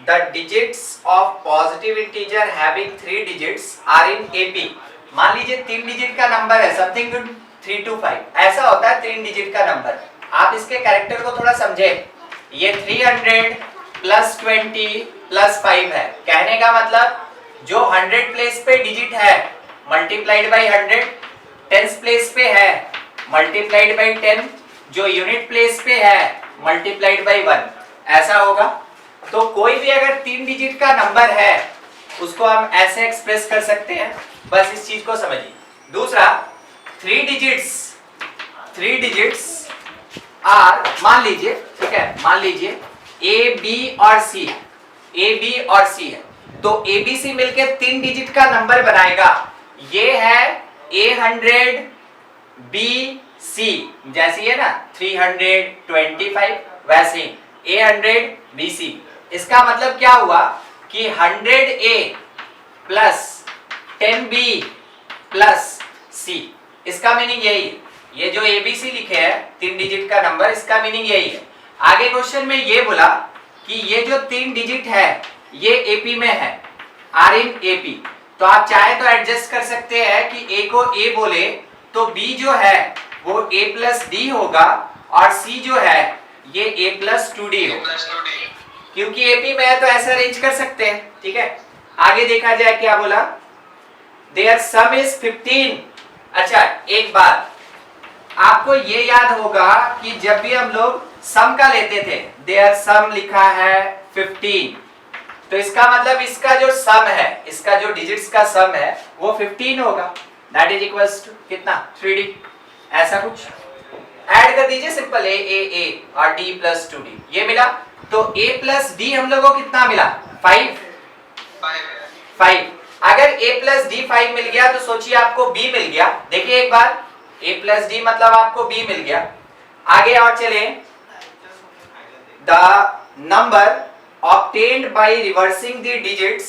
the digits of positive integer having 3 digits are in AP। मान लीजिए 3 digit का number है, समथिंग 3 to 5, ऐसा होता है 3 डिजिट का नंबर। आप इसके कैरेक्टर को थोड़ा समझे। ये 300 प्लस 20 प्लस 5 है। कहने का मतलब जो 100 प्लेस पे डिजिट है मल्टीप्लाइड बाई 100, 10 प्लेस पे है मल्टीप्लाइड बाई 10, जो यूनिट प्लेस पे है मल्टीप्लाइड बाई 1, ऐसा होगा। तो कोई भी अगर 3 डिजिट का नंबर है उसको हम ऐसे एक्सप्रेस कर सकते हैं, बस इस चीज को समझिए। दूसरा 3 डिजिट्स आर, मान लीजिए, ठीक है, मान लीजिए ए बी और सी है, तो ए बी सी मिलके 3 डिजिट का नंबर बनाएगा। ये है A100 बी सी, जैसी है ना 325, वैसे A100 बी सी। इसका मतलब क्या हुआ कि 100A plus 10B plus C, इसका मीनिंग यही है। ये जो ABC लिखे है 3 डिजिट का नंबर, इसका मीनिंग यही है। आगे क्वेश्चन में ये बोला कि ये जो 3 डिजिट है ये AP में है, आर इन AP। तो आप चाहे तो एडजस्ट कर सकते हैं कि A को A बोले तो B जो है वो A प्लस डी होगा और C जो है ये A प्लस 2D होगा, क्योंकि AP में है तो ऐसा अरेंज कर सकते हैं, ठीक है। आगे देखा जाए क्या बोला, देयर सम इज 15। अच्छा, एक बात आपको ये याद होगा कि जब भी हम लोग सम का लेते थे, देयर सम लिखा है 15, तो इसका मतलब इसका जो सम है, इसका जो डिजिट्स का सम है वो 15 होगा। दैट इज इक्वल्स टू कितना, 3D, ऐसा कुछ ऐड कर दीजिए, सिंपल ए और डी प्लस 2D, ये मिला। तो a प्लस डी हम लोगों को कितना मिला, 5। अगर a प्लस डी 5 मिल गया तो सोचिए आपको b मिल गया। देखिए एक बार, a प्लस डी मतलब आपको b मिल गया। आगे और चले, the number obtained by reversing the digits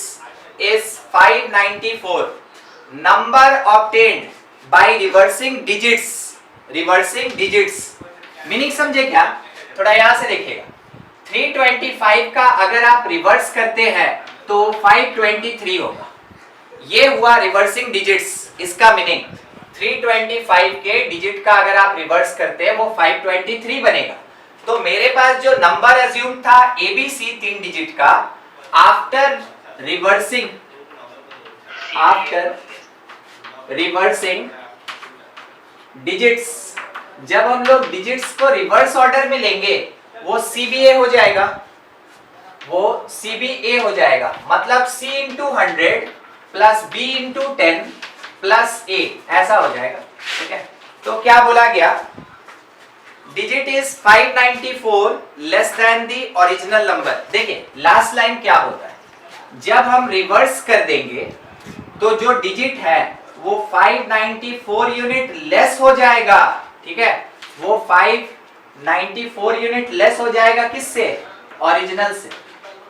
is 594। number obtained by reversing digits meaning समझे क्या, थोड़ा यहां से देखिएगा। 325 का अगर आप रिवर्स करते हैं तो 523 होगा, ये हुआ रिवर्सिंग डिजिट्स। इसका मीनिंग 325 के डिजिट का अगर आप रिवर्स करते हैं वो 523 बनेगा। तो मेरे पास जो नंबर अज्यूम था ABC 3 डिजिट का, आफ्टर रिवर्सिंग डिजिट्स, जब हम लोग डिजिट्स को रिवर्स ऑर्डर में लेंगे वो CBA हो जाएगा, मतलब C into 100 plus B into 10 plus A, ऐसा हो जाएगा, ठीक है। तो क्या बोला गया, digit is 594 less than the original number. देखिए लास्ट लाइन क्या होता है, जब हम रिवर्स कर देंगे तो जो डिजिट है वो 594 यूनिट लेस हो जाएगा, ठीक है, वो 594 यूनिट लेस हो जाएगा किससे, ओरिजिनल से।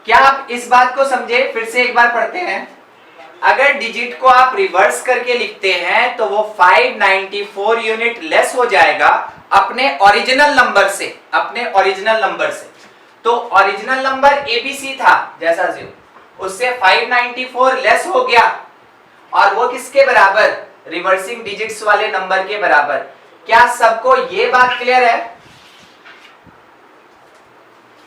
क्या आप इस बात को समझे, फिर से एक बार पढ़ते हैं। अगर डिजिट को आप रिवर्स करके लिखते हैं तो वो 594 यूनिट लेस हो जाएगा अपने ओरिजिनल नंबर से, तो ओरिजिनल नंबर ABC था जैसा जो, उससे 594 लेस हो गया और वो किसके बराबर, रिवर्सिंग डिजिट्स वाले नंबर के बराबर। क्या सबको ये बात क्लियर है?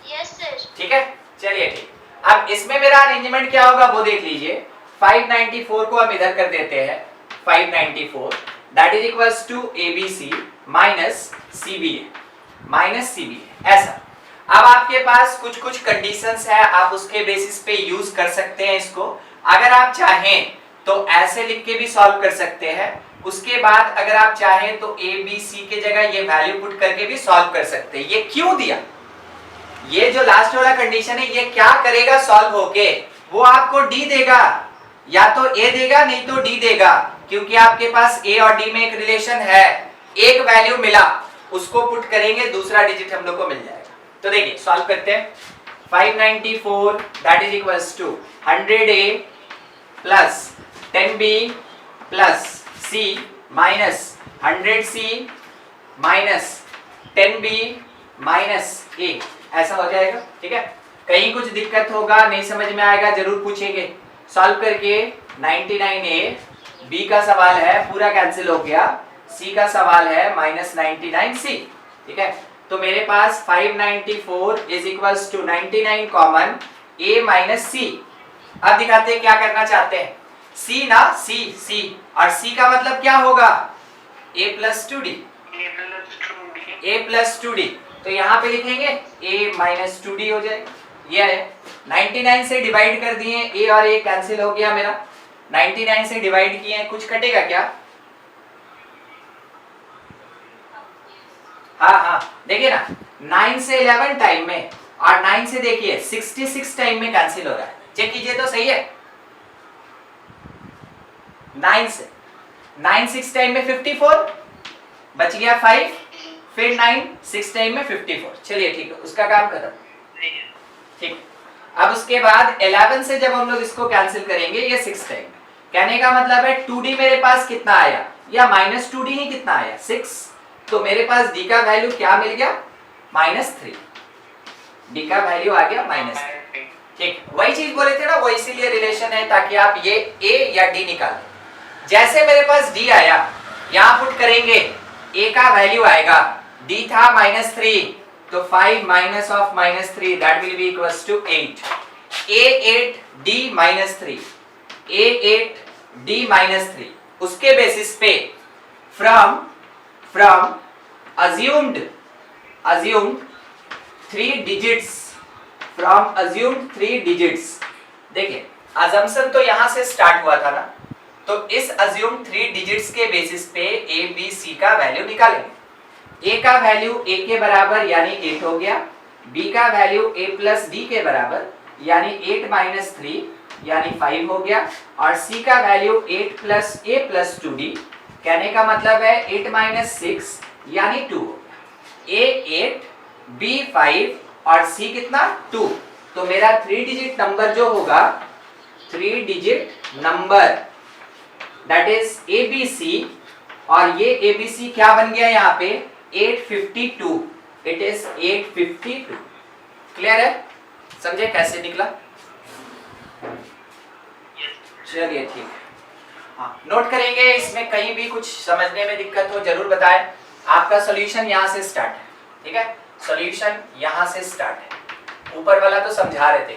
Yes sir. ठीक है, चलिए ठीक। अब इसमें मेरा अरेंजमेंट क्या होगा वो देख लीजिए। 594 को हम इधर कर देते हैं, 594 that is equals to ABC minus CBA, ऐसा। अब आपके पास कुछ कंडीशंस है, आप उसके बेसिस पे यूज कर सकते हैं इसको। अगर आप चाहें तो ऐसे लिख के भी सॉल्व कर सकते हैं, उसके बाद अगर आप चाहें तो ABC के जगह ये वैल्यू पुट करके भी सॉल्व कर सकते हैं। ये क्यों दिया, ये जो लास्ट वाला कंडीशन है ये क्या करेगा सॉल्व होके, वो आपको D देगा, या तो A देगा नहीं तो D देगा, क्योंकि आपके पास A और D में एक रिलेशन है, एक वैल्यू मिला उसको पुट करेंगे दूसरा डिजिट हम लोग को मिल जाएगा। तो देखिए सॉल्व करते हैं। 594 that is equals to 100A plus 10B plus C minus 100C minus 10B minus A, ऐसा हो जाएगा, ठीक है। कहीं कुछ दिक्कत होगा, नहीं समझ में आएगा, जरूर पूछेंगे। सॉल्व करके 99a, b का सवाल है पूरा कैंसिल हो गया, c का सवाल है -99c। ठीक है, तो मेरे पास 594 is equals to 99 common a minus c। अब दिखाते हैं क्या करना चाहते हैं। c ना, c और c का मतलब क्या होगा, a plus 2d, a plus 2d। तो यहाँ पे लिखेंगे a माइनस 2d हो जाएगा। ये है 99 से डिवाइड कर दिए, a और a कैंसिल हो गया मेरा, 99 से डिवाइड किए, कुछ कटेगा क्या? हाँ, देखिए ना, 9 से 11 टाइम में और 9 से देखिए 66 टाइम में कैंसिल हो रहा है, चेक कीजिए तो सही है। 9 से 9 6 टाइम में 54 बच गया 5, फिर 9 6 टाइम में 54। चलिए ठीक है, उसका काम खत्म। ठीक, अब उसके बाद 11 से जब हम लोग इसको कैंसिल करेंगे, ये 6 टाइम में, कहने का मतलब है 2d मेरे पास कितना आया, या -2d ही कितना आया, 6। तो मेरे पास d का वैल्यू क्या मिल गया, -3। d का वैल्यू आ गया -3। ठीक, वही चीज बोले थे ना, वो इसीलिए रिलेशन है ताकि आप ये a या d निकाल दें। जैसे मेरे पास d आया, यहां पुट करेंगे, a का वैल्यू आएगा, d था -3, तो 5 minus of -3 that will be equals to 8। a8 d -3, a8 d -3, उसके बेसिस पे from assumed 3 digits, from assumed 3 digits। देखिए assumption तो यहां से स्टार्ट हुआ था ना, तो इस assumed 3 digits के बेसिस पे a b c का वैल्यू निकालेंगे। a का वैल्यू a के बराबर यानी 8 हो गया, b का वैल्यू a प्लस d के बराबर यानी 8 माइनस 3 यानी 5 हो गया, और c का value 8 plus a plus 2d, कहने का मतलब है 8 माइनस 6 यानी 2 हो गया। a 8, b 5 और c कितना 2। तो मेरा 3 डिजिट नंबर जो होगा, 3 digit number that is abc, और ये abc क्या बन गया यहाँ पे 852, इट इज 852। क्लियर है, समझे कैसे निकला? चलिए ठीक है, हाँ नोट करेंगे, इसमें कहीं भी कुछ समझने में दिक्कत हो जरूर बताएं। आपका सॉल्यूशन यहाँ से स्टार्ट है, ठीक है, सॉल्यूशन यहाँ से स्टार्ट है। ऊपर वाला तो समझा रहे थे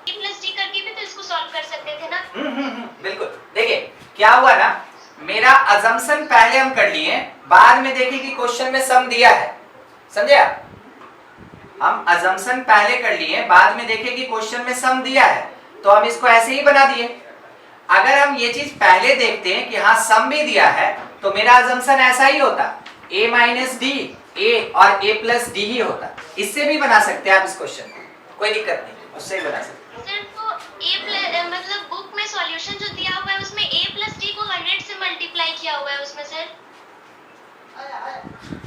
प्लस डी करके भी तो इसको सॉल्व कर सकते थे ना। बिल्कुल। देखिए क्या हुआ ना, मेरा अजम्पशन पहले हम कर लिए, बाद में देखिए कि क्वेश्चन में सम दिया है, समझे आप? हम अजम्पशन पहले कर लिए, बाद में देखे कि क्वेश्चन में सम दिया है, तो हम इसको ऐसे ही बना दिए। अगर हम ये चीज पहले देखते हैं कि हाँ सम भी दिया है, तो मेरा अजम्पशन ऐसा ही होता, a माइनस डी, a और a प्लस डी ही होता। इससे भी बना सकते हैं आप इस क्वेश्चन को, कोई दिक्कत नहीं, उससे ही बना सकते हैं। सर तो a प्लस मतलब बुक में सॉल्यूशन जो दिया हुआ है उसमें a प्लस डी को 100 से मल्टीप्लाई किया हुआ है उसमें सर।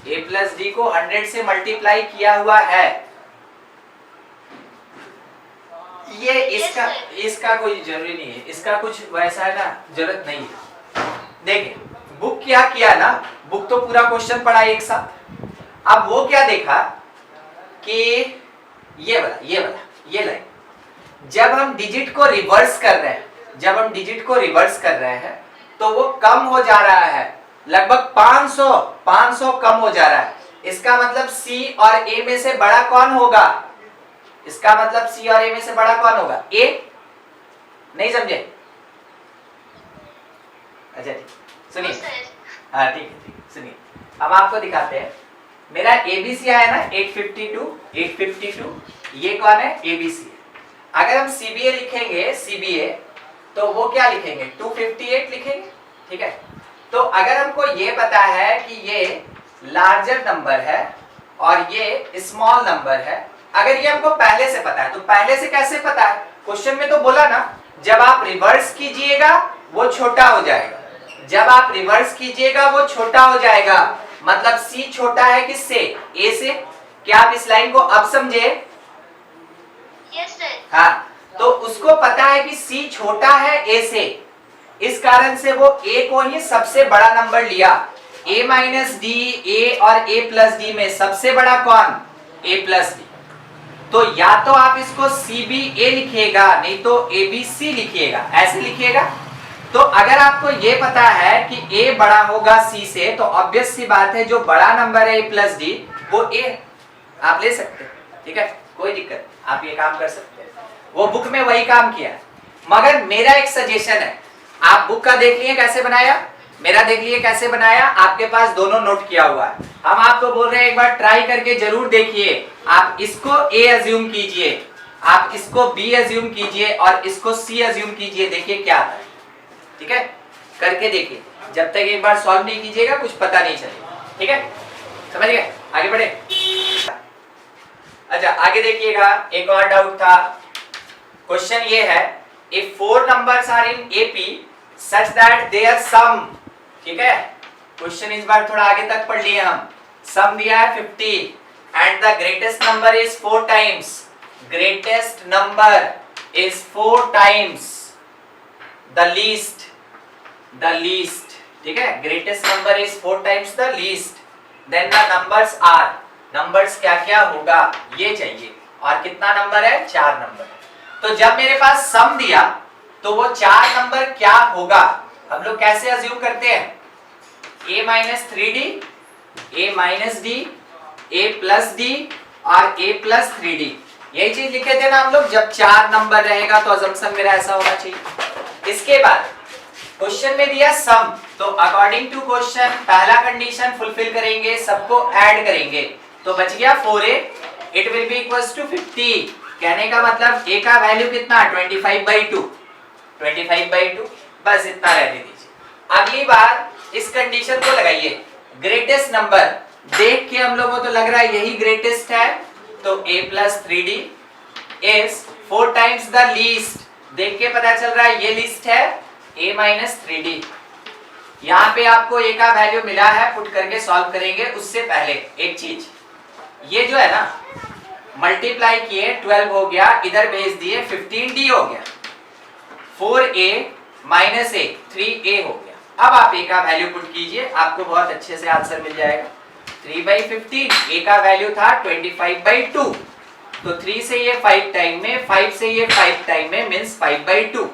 a प्लस डी को 100 से मल्टीप्लाई किया हुआ है, ये इसका कोई जरूरी नहीं है, इसका कुछ वैसा है ना, जरूरत नहीं है। देखिए बुक क्या किया ना, बुक तो पूरा क्वेश्चन पढ़ा एक साथ। अब वो क्या देखा कि ये लाइन जब हम डिजिट को रिवर्स कर रहे हैं, तो वो कम हो जा रहा है, लगभग 500 कम हो जा रहा है। इसका मतलब C और A में से बड़ा कौन होगा? इसका मतलब C और A में से बड़ा कौन होगा? A। नहीं समझे? अच्छा ठीक, सुनिए, हाँ ठीक है, सुनिए, हम आपको दिखाते हैं। मेरा ABC आया ना 852, ये कौन है? ABC। अगर हम CBA लिखेंगे, तो वो क्या लिखेंगे? 258 लिखेंगे, ठीक है। तो अगर हमको ये पता है कि ये लार्जर नंबर है और ये स्मॉल नंबर है, अगर ये हमको पहले से पता है, तो पहले से कैसे पता है? क्वेश्चन में तो बोला ना, जब आप रिवर्स कीजिएगा वो छोटा हो जाएगा, मतलब C छोटा है किससे? A से। क्या आप इस लाइन को अब समझे? Yes sir. हाँ, तो उसको पता है कि C छोटा है A से, इस कारण से वो A को ही सबसे बड़ा नंबर लिया। A माइनस डी, A और A प्लस डी में सबसे बड़ा कौन? ए प्लस डी। तो या तो आप इसको सी बी ए लिखिएगा, नहीं तो ए बी सी लिखिएगा, ऐसे लिखिएगा। तो अगर आपको ये पता है कि a बड़ा होगा c से, तो ऑब्वियस सी बात है जो बड़ा नंबर है a प्लस डी वो a आप ले सकते हैं, ठीक है, कोई दिक्कत, आप ये काम कर सकते हैं। वो बुक में वही काम किया। मगर मेरा एक सजेशन है, आप बुक का देख लिए कैसे बनाया, मेरा देख लिए कैसे बनाया, आपके पास दोनों नोट किया हुआ है। हम आपको बोल रहे हैं एक बार ट्राई करके जरूर देखिए। आप इसको a अज्यूम कीजिए, आप इसको b अज्यूम कीजिए और इसको c अज्यूम कीजिए, देखिए क्या आता है, ठीक है, करके देखिए। जब तक एक बार सॉल्व नहीं कीजिएगा कुछ पता नहीं चलेगा, ठीक है, समझ गए, आगे बढ़े। अच्छा आगे देखिएगा, एक और डाउट था। क्वेश्चन ये है, if 4 numbers are in AP such that their sum, ठीक है, क्वेश्चन इस बार थोड़ा आगे तक पढ़ लिए हम। सम दिया है 50 and the greatest number is 4 times, greatest number is 4 times the least, ठीक है, greatest number is 4 times the least, then the numbers are, numbers क्या क्या होगा ये चाहिए। और कितना नंबर है, 4 नंबर। तो जब मेरे पास सम दिया तो वो 4 नंबर क्या होगा, हम लोग कैसे अज्यूम करते हैं, a minus 3d, a minus d, a plus d और a प्लस 3d, यही चीज लिखे थे ना हम लोग। जब 4 नंबर रहेगा तो अजम्पशन मेरा ऐसा होना चाहिए। इसके बाद क्वेश्चन में दिया सम, तो अकॉर्डिंग टू क्वेश्चन पहला कंडीशन फुलफिल करेंगे, सबको ऐड करेंगे, तो बच गया 4a, it will be equals to 50। कहने का मतलब a का वैल्यू कितना, 25/2, 25/2, बस इतना रहने दीजिए। अगली बार इस कंडीशन को लगाइए, ग्रेटेस्ट नंबर देख के हम लोगों को तो लग रहा है यही ग्रेटेस्ट है, तो a plus 3d is 4 times the least, देख के पता चल रहा है ये लिस्ट है a माइनस 3d। यहाँ पे आपको a का वैल्यू मिला है, पुट करके सॉल्व करेंगे। उससे पहले एक चीज, ये जो है ना मल्टीप्लाई किए 12 हो गया, इधर भेज दिए 15d हो गया, 4a माइनस a 3a हो गया। अब आप a का वैल्यू पुट कीजिए, आपको बहुत अच्छे से आंसर मिल जाएगा। 3/15, a का वैल्यू था 25/2, तो 3 से ये 5 टाइम में, 5 से ये 5 टाइम में मीन्स 5/2।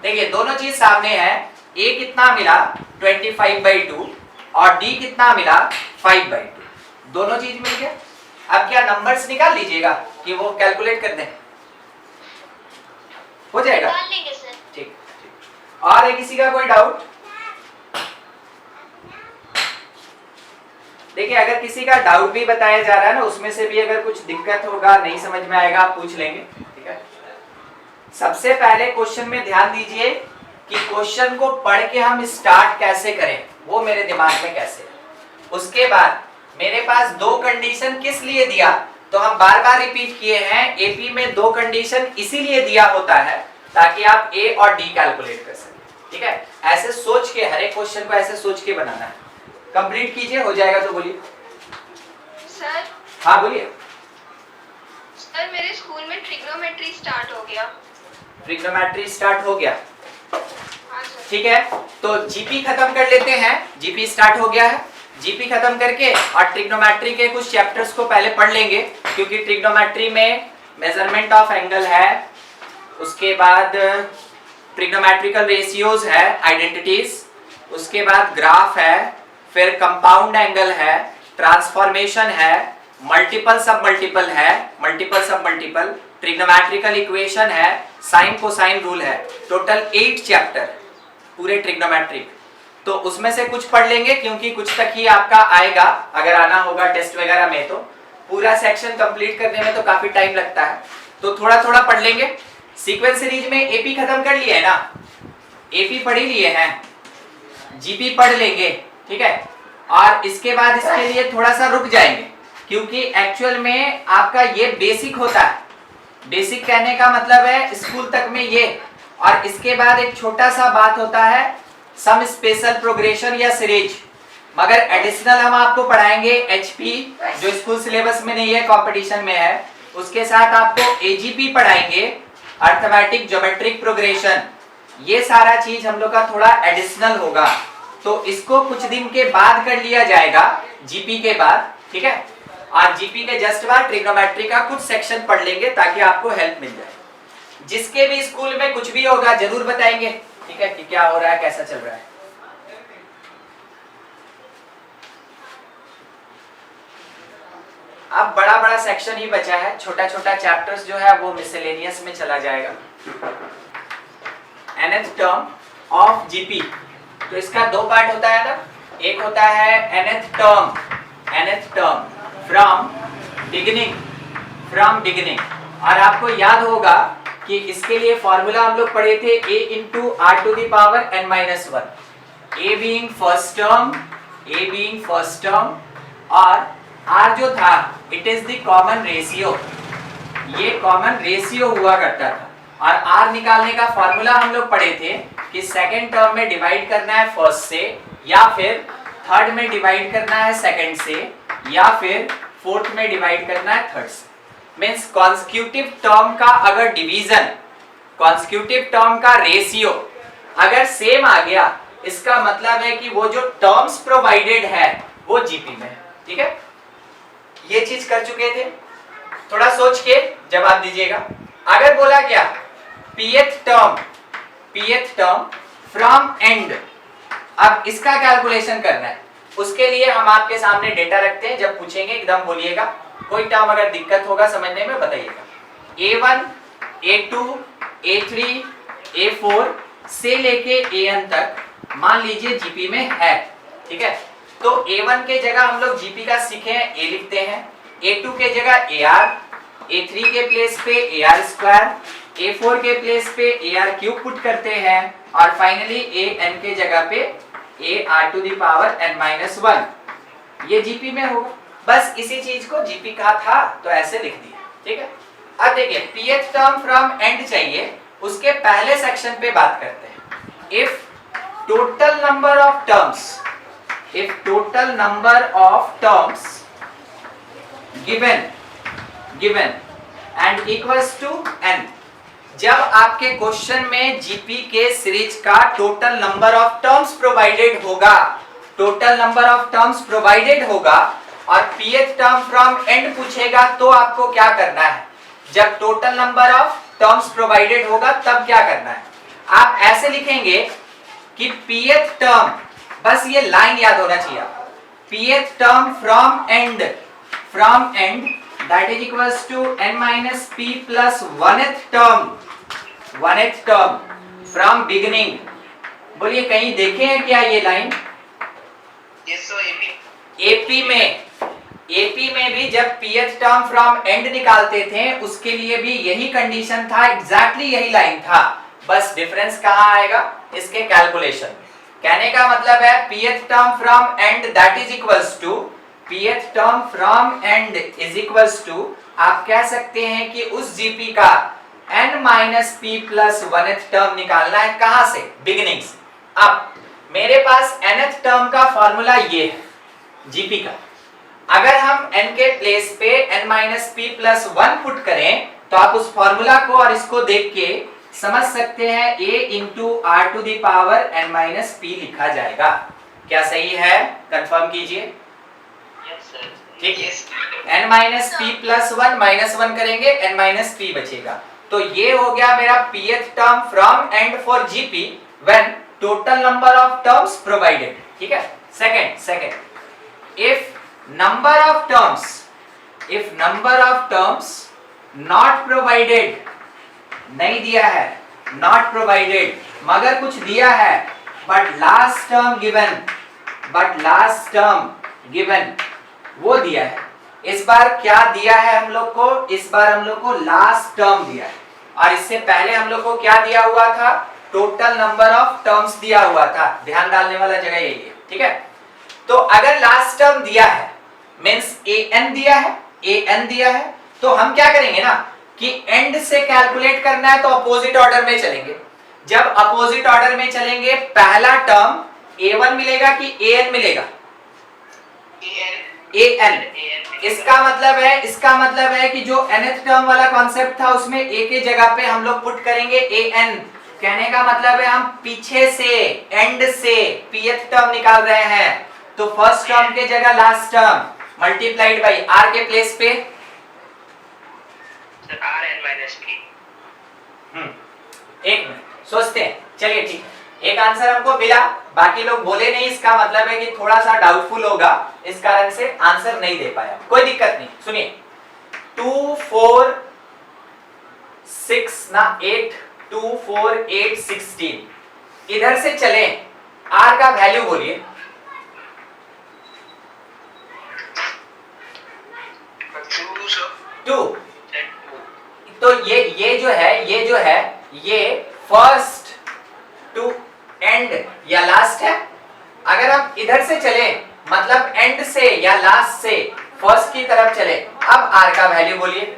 देखिए दोनों चीज सामने है, a कितना मिला 25/2 और d कितना मिला 5/2, दोनों चीज मिल गया। अब क्या नंबर्स निकाल लीजिएगा कि वो कैलकुलेट कर दें, हो जाएगा, निकाल लेंगे सर। ठीक ठीक। और है किसी का कोई डाउट? देखिए अगर किसी का डाउट भी बताया जा रहा है ना, उसमें से भी अगर कुछ दिक्कत होगा, नहीं समझ में आएगा, आप पूछ लेंगे, ठीक है। सबसे पहले क्वेश्चन में ध्यान दीजिए कि क्वेश्चन को पढ़ के हम स्टार्ट कैसे करें, वो मेरे दिमाग में कैसे है। उसके बाद मेरे पास 2 कंडीशन किस लिए दिया, तो हम बार बार रिपीट किए हैं, एपी में 2 कंडीशन इसीलिए दिया होता है ताकि आप ए और डी कैलकुलेट कर सकें, ठीक है। ऐसे सोच के, हर एक क्वेश्चन को ऐसे सोच के बनाना है। कंप्लीट कीजिए, हो जाएगा तो बोलिए। सर हाँ बोलिए। सर मेरे स्कूल में ट्रिग्नोमेट्री स्टार्ट हो गया। ट्रिग्नोमेट्री स्टार्ट हो गया, हाँ सर। ठीक है, तो जीपी खत्म कर लेते हैं। जीपी स्टार्ट हो गया है, जीपी खत्म करके और ट्रिग्नोमेट्री के कुछ चैप्टर्स को पहले पढ़ लेंगे, क्योंकि ट्रिग्नोमेट्री में मेजरमेंट ऑफ एंगल है, उसके बाद ट्रिग्नोमेट्रिकल रेशियोज है, आइडेंटिटीज, उसके बाद ग्राफ है, फिर कंपाउंड एंगल है, ट्रांसफॉर्मेशन है, मल्टीपल सब मल्टीपल है, मल्टीपल सब मल्टीपल, ट्रिग्नोमेट्रिकल इक्वेशन है, साइन कोसाइन रूल है। टोटल 8 चैप्टर पूरे ट्रिग्नोमेट्रिक, तो उसमें से कुछ पढ़ लेंगे क्योंकि कुछ तक ही आपका आएगा, अगर आना होगा टेस्ट वगैरह में। तो पूरा सेक्शन कंप्लीट करने में तो काफी टाइम लगता है, तो थोड़ा थोड़ा पढ़ लेंगे। सीक्वेंस सीरीज में एपी खत्म कर लिए है ना, एपी पढ़ ही लिए हैं, जीपी पढ़ लेंगे, ठीक है। और इसके बाद इसके लिए थोड़ा सा रुक जाएंगे, क्योंकि एक्चुअल में आपका ये बेसिक होता है। बेसिक कहने का मतलब है स्कूल तक में ये, और इसके बाद एक छोटा सा बात होता है सम स्पेशल प्रोग्रेशन या सीरीज, मगर एडिशनल हम आपको पढ़ाएंगे एचपी, जो स्कूल सिलेबस में नहीं है, कंपटीशन में है। उसके साथ आपको एजीपी पढ़ाएंगे, अर्थमेटिक ज्योमेट्रिक प्रोग्रेशन। ये सारा चीज हम लोग का थोड़ा एडिशनल होगा, तो इसको कुछ दिन के बाद कर लिया जाएगा, जीपी के बाद, ठीक है। और जीपी के जस्ट बाद ट्रिग्नोमेट्री का कुछ सेक्शन पढ़ लेंगे ताकि आपको हेल्प मिल जाए। जिसके भी स्कूल में कुछ भी होगा जरूर बताएंगे, ठीक है, कि क्या हो रहा है, कैसा चल रहा है। अब बड़ा बड़ा सेक्शन ही बचा है, छोटा छोटा चैप्टर्स जो है वो मिसलेनियस में चला जाएगा। nth टर्म ऑफ जीपी, तो इसका दो पार्ट होता है ना, एक होता है nth टर्म फ्रॉम बिगिनिंग, और आपको याद होगा कि इसके लिए फॉर्मूला हम लोग पढ़े थे a into R to the power n-1, a being first term और r जो था it is the common ratio, ये कॉमन रेशियो हुआ करता था। और r निकालने का फॉर्मूला हम लोग पढ़े थे कि सेकंड टर्म में डिवाइड करना है फर्स्ट से, या फिर थर्ड में डिवाइड करना है सेकंड से, या फिर फोर्थ में डिवाइड करना है थर्ड से। मींस कॉन्सेक्यूटिव टर्म का अगर डिवीजन, कॉन्सेक्यूटिव टर्म का रेशियो अगर सेम आ गया, इसका मतलब है कि वो जो टर्म्स प्रोवाइडेड है वो जीपी में है, ठीक है। ये चीज कर चुके थे, थोड़ा सोच के जवाब दीजिएगा। अगर बोला गया pth टर्म फ्रॉम एंड, अब इसका कैलकुलेशन करना है, उसके लिए हम आपके सामने डेटा रखते हैं, जब पूछेंगे एकदम बोलिएगा, कोई टर्म अगर दिक्कत होगा समझने में बताइएगा। a1 a2 a3 a4 से लेके an तक मान लीजिए जीपी में है, ठीक है। तो a1 के जगह हम लोग जीपी का सीखे हैं a लिखते हैं, a2 के जगह ar, a3 के प्लेस पे ar स्क्वायर, a4 के प्लेस पे ar क्यूब पुट करते हैं, और फाइनली an के जगह पे ar to the power n-1, ये जीपी में होगा। बस इसी चीज को जीपी कहा था तो ऐसे लिख दिया, ठीक है। अब देखिए pth टर्म फ्रॉम एंड चाहिए, उसके पहले सेक्शन पे बात करते हैं। If total number of terms given and equals to n, जब आपके क्वेश्चन में जीपी के सीरीज का total number of terms provided होगा और pth टर्म फ्रॉम एंड पूछेगा तो आपको क्या करना है। जब total number of terms provided होगा तब क्या करना है, आप ऐसे लिखेंगे कि pth टर्म, बस ये लाइन याद होना चाहिए, pth term from and that is equals to n-p plus 1th term from beginning। बोलिए कहीं देखे हैं क्या ये लाइन? yes so AP में भी जब pth टर्म फ्रॉम एंड निकालते थे उसके लिए भी यही कंडीशन था, एग्जैक्टली यही लाइन था, बस डिफरेंस कहाँ आएगा, इसके कैलकुलेशन। कहने का मतलब है pth term from end that is equals to, pth term from end is equals to, आप कह सकते हैं कि उस जीपी का n-p plus 1th टर्म निकालना है, कहां से, बिगिनिंग से। अब मेरे पास nth टर्म का फॉर्मूला ये है जीपी का, अगर हम n के प्लेस पे n-p plus 1 पुट करें तो आप उस फॉर्मूला को और इसको देख के समझ सकते हैं a into R to the power n-p लिखा जाएगा। क्या सही है, कंफर्म कीजिए। ठीक है, n-p plus 1 -1 करेंगे, n-p बचेगा। तो ये हो गया मेरा pth term from and for GP when total number of terms provided, ठीक है। Second, if number of terms not provided, नहीं दिया है, नॉट प्रोवाइडेड, मगर कुछ दिया है, बट लास्ट टर्म गिवन, वो दिया है। इस बार क्या दिया है हम लोग को, इस बार हम लोग को लास्ट टर्म दिया है, और इससे पहले हम लोग को क्या दिया हुआ था, टोटल नंबर ऑफ टर्म्स दिया हुआ था। ध्यान डालने वाला जगह यही है, ठीक है। तो अगर लास्ट टर्म दिया है मींस an दिया है, तो हम क्या करेंगे ना कि एंड से कैलकुलेट करना है तो अपोजिट ऑर्डर में चलेंगे। जब अपोजिट ऑर्डर में चलेंगे, पहला टर्म a1 मिलेगा कि an मिलेगा, an। इसका मतलब है कि जो nth टर्म वाला कॉन्सेप्ट था उसमें a के जगह पे हम लोग पुट करेंगे an। कहने का मतलब है हम पीछे से, एंड से pth टर्म निकाल रहे हैं, तो फर्स्ट टर्म के जगह last term, multiplied by R के प्लेस पे sir R N minus P. एक मिनट सोचते हैं, चलिए ठीक है, एक आंसर हमको मिला, बाकी लोग बोले नहीं, इसका मतलब है कि थोड़ा सा डाउटफुल होगा, इस कारण से आंसर नहीं दे पाया, कोई दिक्कत नहीं। सुनिए 2 4 6 ना 8 2 4 8 16 इधर से चले, आर का वैल्यू बोलिए। टू, तो ये जो है ये फर्स्ट टू एंड या लास्ट है। अगर हम इधर से चले मतलब एंड से या लास्ट से फर्स्ट की तरफ चले, अब आर का वैल्यू बोलिए।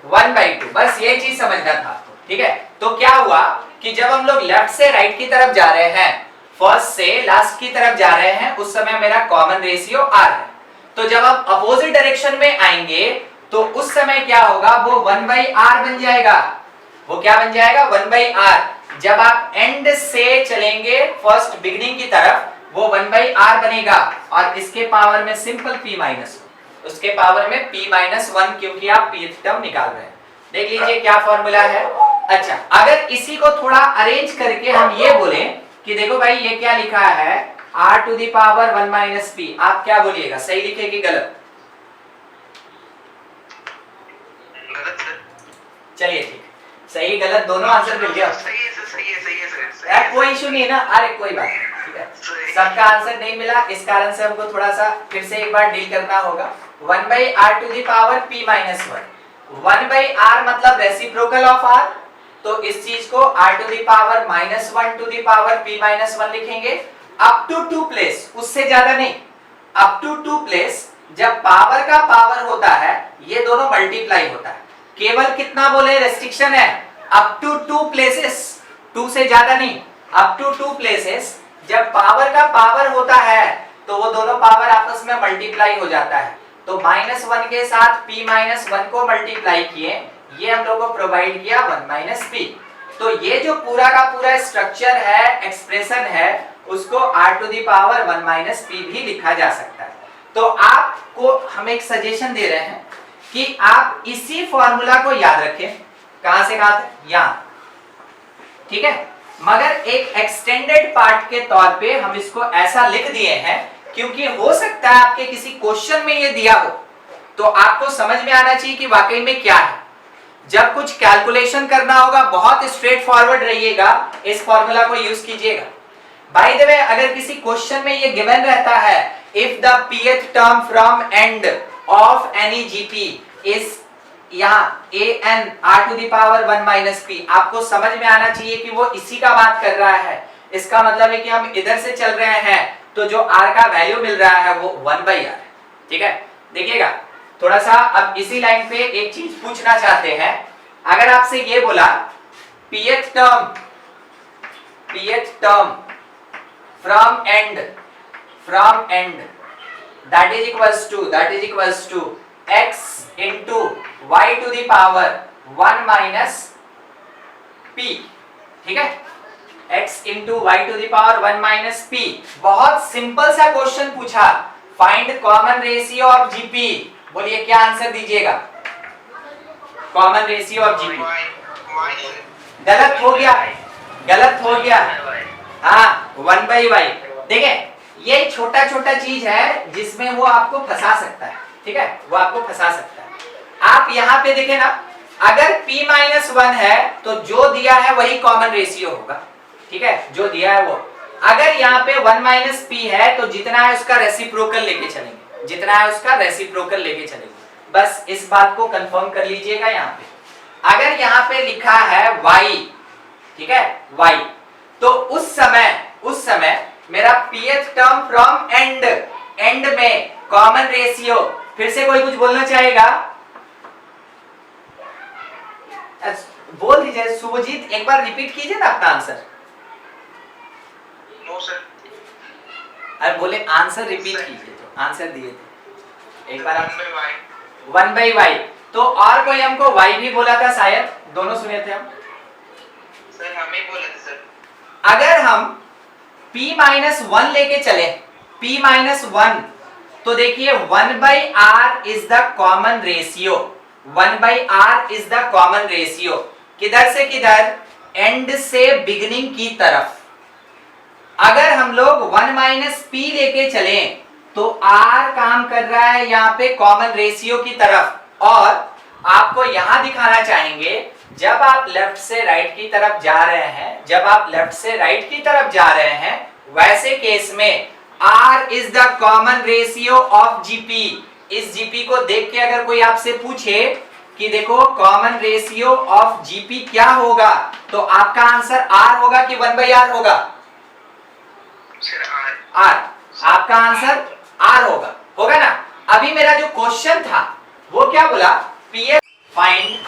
1/2, बस ये चीज समझना था, ठीक है। तो क्या हुआ कि जब हम लोग लेफ्ट से राइट की तरफ जा रहे हैं, फर्स्ट से लास्ट की तरफ जा रहे हैं, उस समय मेरा कॉमन रेशियो आर है। तो जब हम अपोजिट डायरेक्शन में आएंगे तो उस समय क्या होगा, वो 1/r बन जाएगा। वो क्या बन जाएगा, 1/r। जब आप एंड से चलेंगे फर्स्ट बिगिनिंग की तरफ, वो 1/r बनेगा, और इसके पावर में सिंपल p माइनस, उसके पावर में p माइनस 1, क्योंकि आप pth टर्म निकाल रहे हैं। देख लीजिए क्या फॉर्मूला है। अच्छा, अगर इसी को थोड़ा अरेंज करके हम ये बोले कि देखो भाई ये क्या लिखा है, r to the power 1 minus p, आप क्या बोलिएगा, सही लिखे कि गलत? गलत सर। चलिए ठीक, सही गलत दोनों आंसर मिल गया। सही है सर, सही है, सही है सर। कोई इशू नहीं है ना, अरे कोई बात नहीं, ठीक है। सबका आंसर नहीं मिला, इस कारण से हमको थोड़ा सा फिर से एक बार डील करना होगा। 1/r to the power p minus 1, 1/r मतलब रेसिप्रोकल ऑफ r, तो इस चीज को r to the power -1 to the power p minus 1 लिखेंगे। अप टू 2 प्लेस, उससे ज्यादा नहीं, अप टू 2 प्लेस जब पावर का पावर होता है, ये दोनों मल्टीप्लाई होता है। केवल कितना बोले, रेस्ट्रिक्शन है अप टू 2 प्लेसेस, 2 से ज्यादा नहीं, अप टू 2 प्लेसेस जब पावर का पावर होता है तो वो दोनों पावर आपस में मल्टीप्लाई हो जाता है। तो -1 के साथ p माइनस 1 को मल्टीप्लाई किए, ये हम लोगों को प्रोवाइड किया 1 माइनस p। तो ये जो पूरा का पूरा स्ट्रक्चर है, एक्सप्रेशन है, उसको r to the power 1 minus p भी लिखा जा सकता है। तो आपको हम एक सजेशन दे रहे हैं कि आप इसी फॉर्मूला को याद रखें। कहां से कहां तक, यहां, ठीक है। मगर एक एक्सटेंडेड पार्ट के तौर पे हम इसको ऐसा लिख दिए हैं, क्योंकि हो सकता है आपके किसी क्वेश्चन में ये दिया हो, तो आपको समझ में आना चाहिए कि वाकई में क्या है। जब कुछ कैलकुलेशन करना होगा, बहुत स्ट्रेट फॉरवर्ड रहिएगा, इस फॉर्मूला को यूज कीजिएगा। बाय द वे, अगर किसी क्वेश्चन में ये गिवन रहता है, if the pth term from end of any GP is यहाँ an r to the power 1 minus p, आपको समझ में आना चाहिए कि वो इसी का बात कर रहा है। इसका मतलब है कि हम इधर से चल रहे हैं, तो जो r का वैल्यू मिल रहा है वो 1/r है, ठीक है। देखिएगा थोड़ा सा, अब इसी लाइन पे एक चीज पूछना चाहते हैं। अगर आपसे ये बोला pth term from and that is equals to x into y to the power 1 minus p, ठीक है, x into y to the power 1 minus p। बहुत सिंपल सा क्वेश्चन पूछा, find common ratio of GP, बोलिए क्या answer दीजिएगा, common ratio of GP. गलत हो गया, हाँ 1/y। देखिए ये छोटा छोटा चीज है जिसमें वो आपको फंसा सकता है, ठीक है, वो आपको फंसा सकता है। आप यहाँ पे देखें ना, अगर p माइनस 1 है तो जो दिया है वही कॉमन रेशियो होगा, ठीक है, जो दिया है वो। अगर यहाँ पे 1 माइनस p है तो जितना है उसका रेसिप्रोकल लेके चलेंगे, जितना है उसका रेसिप्रोकल लेके चलेंगे। बस इस बात को कंफर्म कर लीजिएगा। यहाँ पे अगर यहाँ पे लिखा है y, ठीक है, y, तो उस समय मेरा pth टर्म फ्रॉम एंड में कॉमन रेशियो, फिर से कोई कुछ बोलना चाहेगा, बोल दीजिए। शुभजीत एक बार रिपीट कीजिए ना अपना आंसर। No sir. अरे बोले आंसर रिपीट कीजिए, तो आंसर दिए थे एक बार। 1/y। तो और कोई हमको y भी बोला था शायद, दोनों सुने थे हम सर, हमें बोला था सर। अगर हम p माइनस 1 लेके चले, p माइनस 1, तो देखिए 1/r is the common ratio, 1/r is the common ratio, किधर से किधर, एंड से बिगिनिंग की तरफ। अगर हम लोग 1 माइनस पी लेके चलें तो r काम कर रहा है यहाँ पे कॉमन रेशियो की तरफ, और आपको यहां दिखाना चाहेंगे जब आप लेफ्ट से राइट की तरफ जा रहे हैं, जब आप लेफ्ट से राइट की तरफ जा रहे हैं, वैसे केस में r is the common ratio of GP. इस जीपी को देख के अगर कोई आपसे पूछे कि देखो कॉमन रेशियो ऑफ जीपी क्या होगा, तो आपका आंसर r होगा कि 1/r होगा? r, आपका आंसर r होगा ना। अभी मेरा जो क्वेश्चन था वो क्या बोला, PF find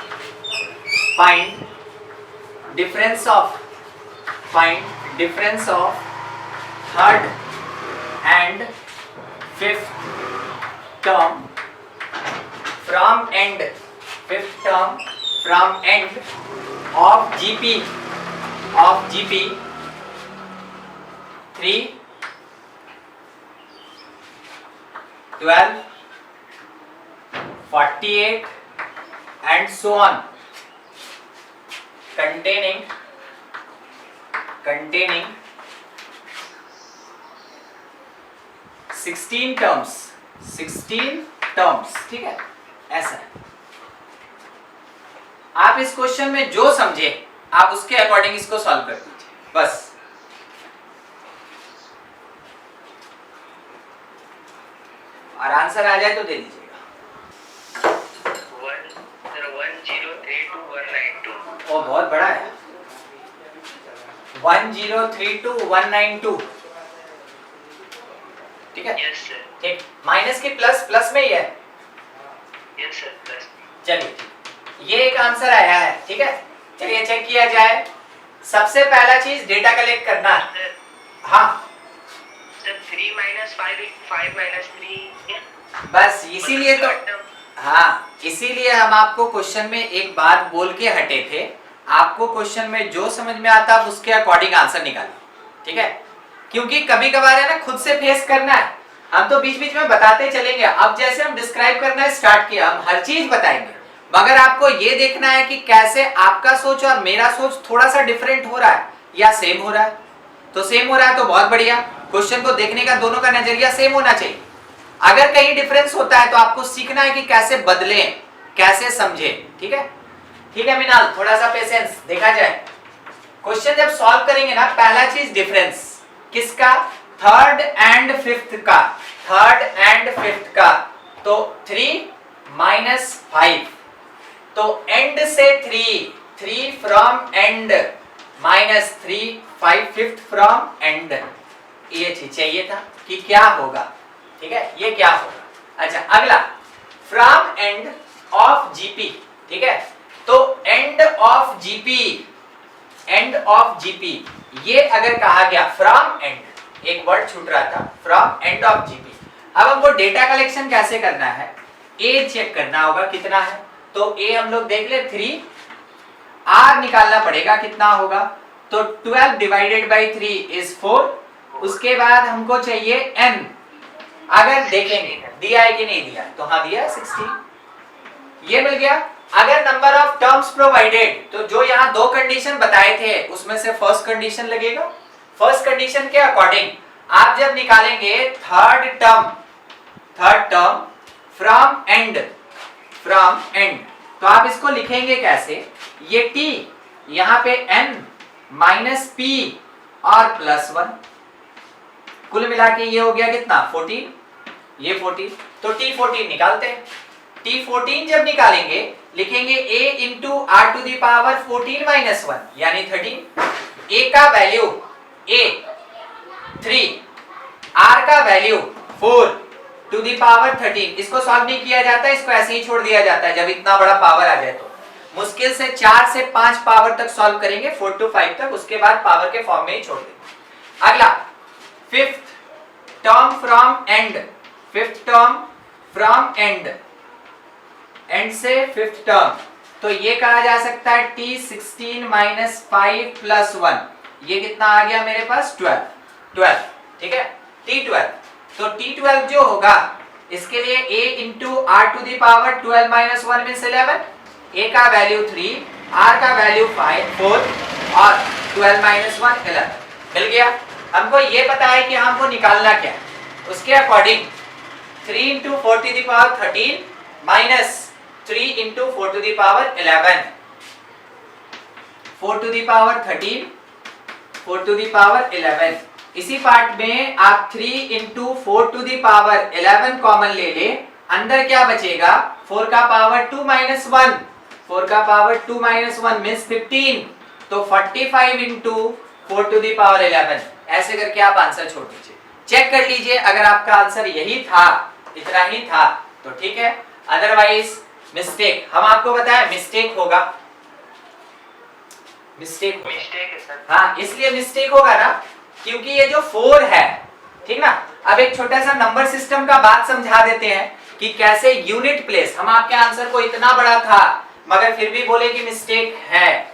difference of third and fifth term from and, fifth term from end of GP 3, 12, 48 and so on, containing 16 terms, ठीक है, ऐसा है। आप इस क्वेश्चन में जो समझे आप उसके अकॉर्डिंग इसको सॉल्व कर दीजिए बस। और आंसर आ जाए तो दे दीजिएगा। 1032 ओ बहुत बड़ा है, 1032192, ठीक है। यस सर, ठीक, माइनस के प्लस में ही है। Yes sir, plus. चलिए ये एक आंसर आया है, ठीक है। चलिए चेक किया जाए। सबसे पहला चीज डेटा कलेक्ट करना है। हाँ सर 3 - 5 - 3, बस इसीलिए तो, हाँ इसीलिए हम आपको क्वेश्चन में एक बात बोल के हटे थे, आपको क्वेश्चन में जो समझ में आता आप उसके अकॉर्डिंग आंसर निकालिए, ठीक है। क्योंकि कभी कभार है ना खुद से फेस करना है, हम तो बीच बीच में बताते चलेंगे। अब जैसे हम डिस्क्राइब करना स्टार्ट किया हम हर चीज बताएंगे, मगर आपको ये देखना है कि कैसे आपका सोच और मेरा सोच थोड़ा सा डिफरेंट हो रहा है या सेम हो रहा है। तो सेम हो रहा है तो बहुत बढ़िया, क्वेश्चन को देखने का दोनों का नजरिया सेम होना चाहिए। अगर कहीं डिफरेंस होता है तो आपको सीखना है कि कैसे बदलें, कैसे समझें, ठीक है। ठीक है मिनाल, थोड़ा सा पेशेंस, देखा जाए। क्वेश्चन जब सॉल्व करेंगे ना, पहला चीज डिफरेंस किसका, थर्ड एंड फिफ्थ का, तो 3 - 5, तो एंड से 3 from and, -3, 5 fifth from end. ये चीज चाहिए था कि क्या होगा, ठीक है, ये क्या होगा। अच्छा अगला, फ्रॉम एंड ऑफ जीपी, ठीक है। तो एंड ऑफ जीपी ये अगर कहा गया फ्रॉम एंड, एक वर्ड छूट रहा था, फ्रॉम एंड ऑफ जीपी। अब हमको डेटा कलेक्शन कैसे करना है, ए चेक करना होगा कितना है, तो ए हम लोग देख ले 3, आर निकालना पड़ेगा कितना होगा, तो 12 डिवाइडेड बाई 3 इज 4। उसके बाद हमको चाहिए n, अगर देखेंगे दिया है कि नहीं दिया, तो हाँ दिया है 16, ये मिल गया। अगर नंबर ऑफ टर्म्स प्रोवाइडेड, तो जो यहाँ 2 कंडीशन बताए थे उसमें से फर्स्ट कंडीशन लगेगा। फर्स्ट कंडीशन के अकॉर्डिंग आप जब निकालेंगे थर्ड टर्म फ्रॉम एंड, तो आप इसको लिखेंगे कैसे, ये t यहाँ पे n माइनस p और +1, कुल मिला के ये हो गया कितना 14, ये 14, तो t14 निकालते हैं। t14 जब निकालेंगे लिखेंगे a into r to the power 14 - 1 यानी 13। a का वैल्यू a 3, r का वैल्यू 4 टू दी पावर 13। इसको सॉल्व नहीं किया जाता, इसको ऐसे ही छोड़ दिया जाता है। जब इतना बड़ा पावर आ जाए तो मुश्किल से 4 से 5 पावर तक सॉल्व करेंगे, 4 to 5 तक, उसके बाद पावर के फॉर्म में ही छोड़ देंगे। अगला, फिफ्थ टर्म फ्रॉम एंड से फिफ्थ टर्म, तो ये कहा जा सकता है t16 - 5 + 1, ये कितना आ गया मेरे पास 12, ठीक है, t12। तो T12 जो होगा इसके लिए a into r to the power 12 minus 1 means 11, a का वैल्यू 3, r का वैल्यू 4 और 12 माइनस 1 11 मिल गया। हमको ये पता है कि हमको निकालना क्या है, उसके according 3 into 4 to the power 13 minus 3 into 4 to the power 11, 4 to the power 13, 4 to the power 11। इसी पार्ट में आप 3 into 4 to the power 11 common ले ले, अंदर क्या बचेगा 4 का पावर 2 माइनस 1, 4 का पावर 2 माइनस 1 मीन्स 15, तो 45 इंटू 4 टू द पावर 11। ऐसे करके आप आंसर छोड़ दीजिए, चेक कर लीजिए, अगर आपका आंसर यही था, इतना ही था तो ठीक है, अदरवाइज मिस्टेक, हम आपको बताएं मिस्टेक होगा, मिस्टेक है सर। हाँ इसलिए मिस्टेक होगा ना क्योंकि ये जो 4 है, ठीक ना। अब एक छोटा सा नंबर सिस्टम का बात समझा देते हैं कि कैसे यूनिट प्लेस, हम आपके आंसर को इतना बड़ा था मगर फिर भी बोले कि मिस्टेक है,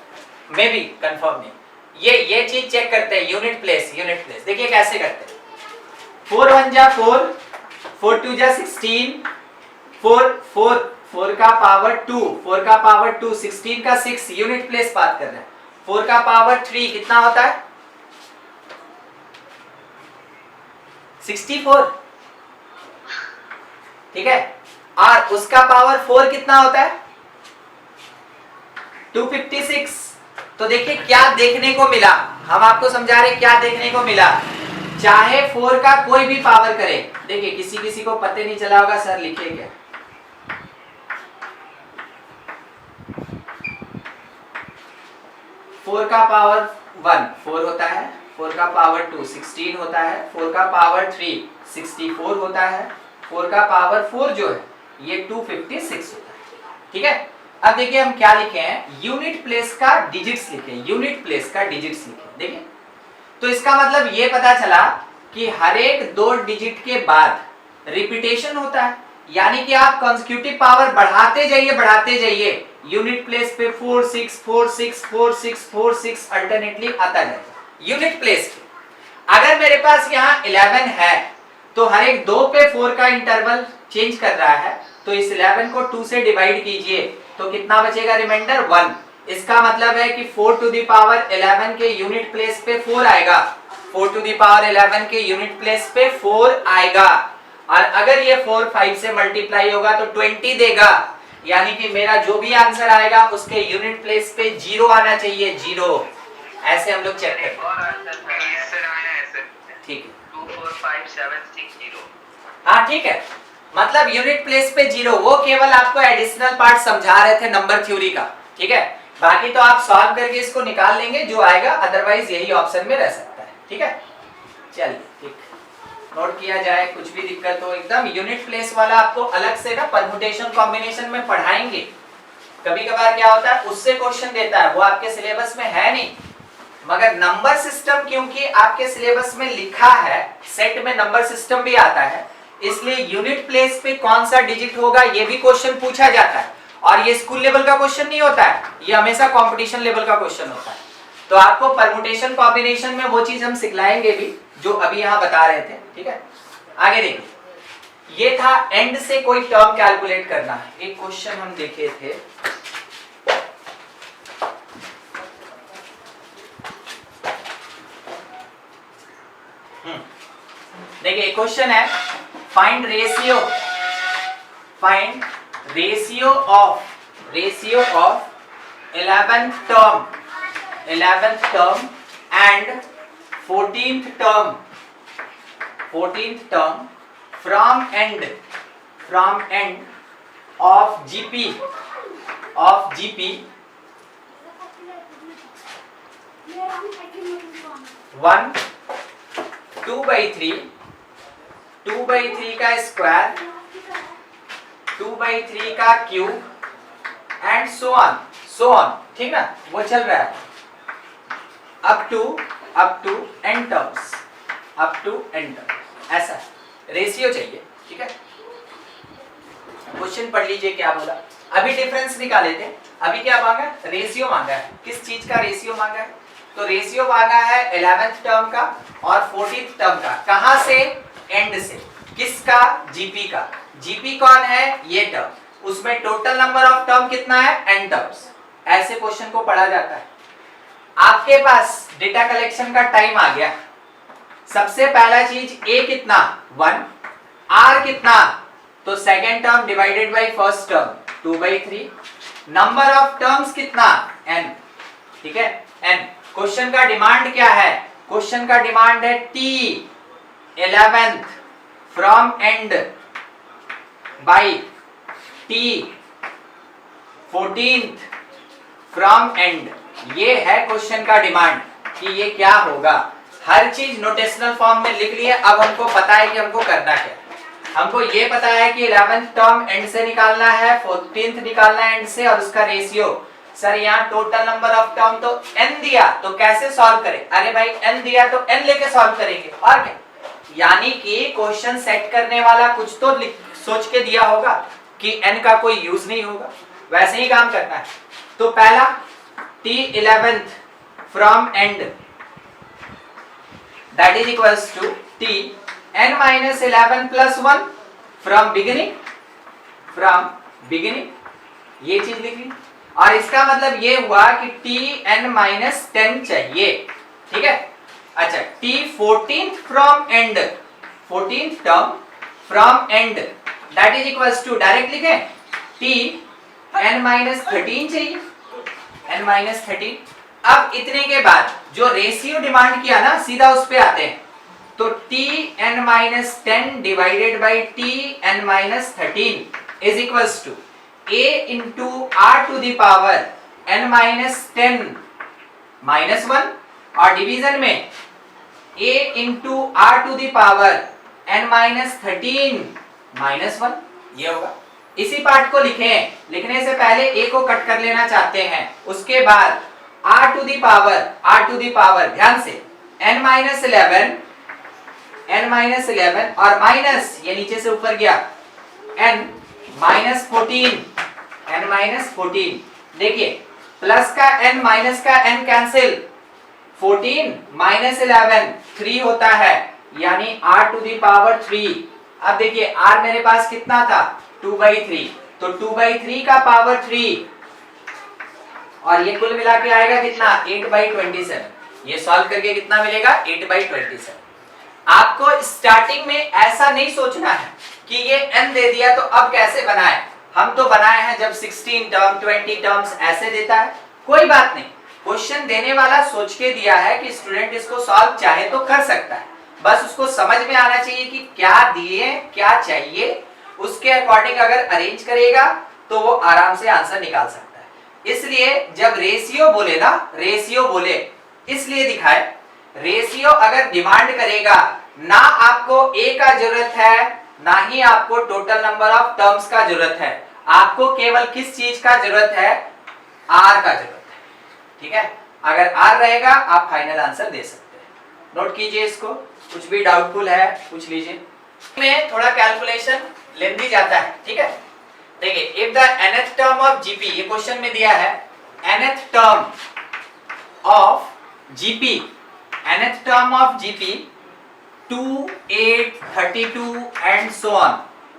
मे बी कंफर्म नहीं, ये चीज चेक करते हैं, यूनिट प्लेस, यूनिट प्लेस देखिए कैसे करते हैं। 4 1 जा 4, 4 2 जा 16, 4 का पावर 2, 4 का पावर 2, 16 का 6, यूनिट प्लेस बात कर रहे हैं। 4 का पावर 3 कितना होता है 64, ठीक है, और उसका पावर 4 कितना होता है 256। तो देखिए क्या देखने को मिला, हम आपको समझा रहे क्या देखने को मिला, चाहे 4 का कोई भी पावर करे, देखिए किसी को पता नहीं चला होगा सर लिखे क्या, फोर का पावर 1 4 होता है, 4 का पावर 2 16 होता है, 4 का पावर 3 64 होता है, 4 का पावर 4 जो है ये 256 होता है, ठीक है। अब देखिए हम क्या लिखे हैं, यूनिट प्लेस का डिजिट्स लिखे, यूनिट प्लेस का डिजिट्स लिखे, देखिए तो इसका मतलब ये पता चला कि हर एक 2 डिजिट के बाद रिपीटेशन होता है, यानी कि आप कंसेक्यूटिव पावर बढ़ाते जाइए, यूनिट प्लेस पे 4 6 4 6 4 6 4 6 अल्टरनेटली आता जाएगा यूनिट प्लेस पे। अगर मेरे पास यहाँ 11 है तो हर एक 2 पे 4 का इंटरवल चेंज कर रहा है, तो इस 11 को 2 से डिवाइड कीजिए तो कितना बचेगा रिमाइंडर 1। इसका मतलब है कि 4 टू द पावर 11 के यूनिट प्लेस पे 4 आएगा, 4 टू द पावर 11 के यूनिट प्लेस पे 4 आएगा, और अगर ये 4 5 से मल्टीप्लाई होगा तो 20 देगा, यानी कि मेरा जो भी आंसर आएगा उसके यूनिट प्लेस पे 0 आना चाहिए, 0। ऐसे हम लोग चेक करते हैं, और आंसर आया है सर, ठीक है 2 4 5 7 6 0। हाँ ठीक है, मतलब यूनिट प्लेस पे 0, वो केवल आपको एडिशनल पार्ट समझा रहे थे नंबर थ्योरी का, ठीक है, बाकी तो आप सॉल्व करके इसको निकाल लेंगे जो आएगा, अदरवाइज यही ऑप्शन में रह सकता है, ठीक है। चलिए ठीक, नोट किया जाए, कुछ भी दिक्कत हो एकदम यूनिट प्लेस वाला आपको अलग से ना परम्यूटेशन कॉम्बिनेशन में पढ़ाएंगे, कभी कभार क्या होता है उससे क्वेश्चन देता है, वो आपके सिलेबस में है नहीं, मगर नंबर सिस्टम क्योंकि आपके सिलेबस में लिखा है, सेट में नंबर सिस्टम भी आता है, इसलिए यूनिट प्लेस पे कौन सा डिजिट होगा ये भी क्वेश्चन पूछा जाता है, और ये स्कूल लेवल का क्वेश्चन नहीं होता है, ये हमेशा कंपटीशन लेवल का क्वेश्चन होता है। तो आपको परम्यूटेशन कॉम्बिनेशन में वो चीज हम सिखलाएंगे भी जो अभी यहाँ बता रहे थे, ठीक है। आगे देखिए, ये था एंड से कोई टर्म कैलकुलेट करना, एक क्वेश्चन हम देखे थे, देखिए क्वेश्चन है find ratio of 11th term and 14th term from end of GP 1 2/3 का स्क्वायर 2/3 का क्यूब एंड सो ऑन, ठीक ना, वो चल रहा है अप टू n टर्म्स, ऐसा रेशियो चाहिए, ठीक है। क्वेश्चन पढ़ लीजिए क्या बोला, अभी डिफरेंस निकाले थे, अभी क्या मांगा, रेशियो मांगा है, किस चीज का रेशियो मांगा है, तो रेशियो मांगा है 11th टर्म का और 14th टर्म का, कहां से, एंड से। किसका? जीपी का। जीपी कौन है? ये टर्म। उसमें टोटल नंबर ऑफ टर्म कितना है? n terms. ऐसे क्वेश्चन को पढ़ा जाता है। आपके पास डेटा कलेक्शन का टाइम आ गया। सबसे पहला चीज a कितना? 1, r कितना? तो second term divided by first term 2/3। Number of terms कितना? n। ठीक है, n। क्वेश्चन का डिमांड क्या है? क्वेश्चन का डिमांड है t11th from and by t14th from end. ये है क्वेश्चन का डिमांड कि ये क्या होगा। हर चीज नोटेशनल फॉर्म में लिख लिए। अब हमको पता है कि हमको करना क्या है। हमको ये पता है कि 11th टर्म एंड से निकालना है, 14th निकालना है एंड से, और उसका रेशियो। सर यहाँ टोटल नंबर ऑफ टर्म तो n दिया, तो कैसे सॉल्व करें? अरे भाई n दिया तो n लेके सॉल्व करेंगे, और क्या। यानी कि क्वेश्चन सेट करने वाला कुछ तो सोच के दिया होगा कि n का कोई यूज नहीं होगा, वैसे ही काम करना है। तो पहला t11th from end that is equals to tn-11 plus 1 from beginning. ये चीज लिख ली, और इसका मतलब ये हुआ कि tn-10 चाहिए। ठीक है, अच्छा t14th from end, 14th term from end that is equals to, direct लिखें, tn-13 चाहिए, n-13। अब इतने के बाद जो रेशियो डिमांड किया ना, सीधा उस पे आते हैं। तो tn-10 divided by tn-13 is equals to a into r to the power n-10 minus 1, और डिवीजन में a into r to the power n-13 minus 1। ये होगा। इसी पार्ट को लिखें। लिखने से पहले a को कट कर लेना चाहते हैं, उसके बाद r टू द पावर ध्यान से n-11 और माइनस, ये नीचे से ऊपर गया, n-14। देखिए प्लस का n माइनस का n कैंसिल, 14 माइनस 11 3 होता है, यानी r टू द पावर 3। अब देखिए r मेरे पास कितना था? 2/3, तो 2/3 का पावर 3, और ये कुल मिला के आएगा कितना? 8/27। ये सॉल्व करके कितना मिलेगा? 8/27। आपको स्टार्टिंग में ऐसा नहीं सोचना है कि ये n दे दिया तो अब कैसे बनाए। हम तो बनाए हैं जब 16 टर्म 20 टर्म्स ऐसे देता है, कोई बात नहीं। क्वेश्चन देने वाला सोच के दिया है कि स्टूडेंट इसको सॉल्व चाहे तो कर सकता है, बस उसको समझ में आना चाहिए कि क्या दिए, क्या चाहिए, उसके अकॉर्डिंग अगर अरेंज करेगा तो वो आराम से आंसर निकाल सकता है। इसलिए जब रेशियो बोले ना, रेशियो बोले इसलिए दिखाए, रेशियो अगर डिमांड करेगा, ना आपको a का जरूरत है, ना ही आपको टोटल नंबर ऑफ टर्म्स का जरूरत है, आपको केवल किस चीज का जरूरत है? r का जरूरत है। ठीक है, अगर r रहेगा आप फाइनल आंसर दे सकते हैं। नोट कीजिए इसको, कुछ भी डाउटफुल है पूछ लीजिए। में थोड़ा कैलकुलेशन लेंदी जाता है। ठीक है, देखिए if the nth term of GP, ये क्वेश्चन में दिया है, nth term of GP 2, 8, 32 and so on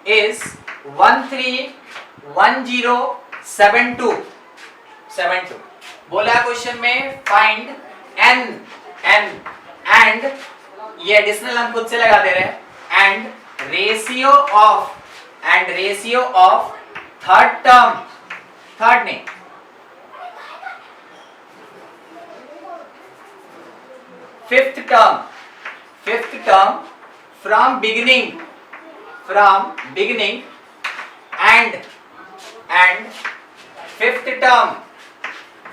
is 131072। बोला क्वेश्चन में फाइंड n and ये एडिशनल हम खुद से लगा दे रहे हैं, and ratio of third term, third नहीं, fifth term from beginning and fifth term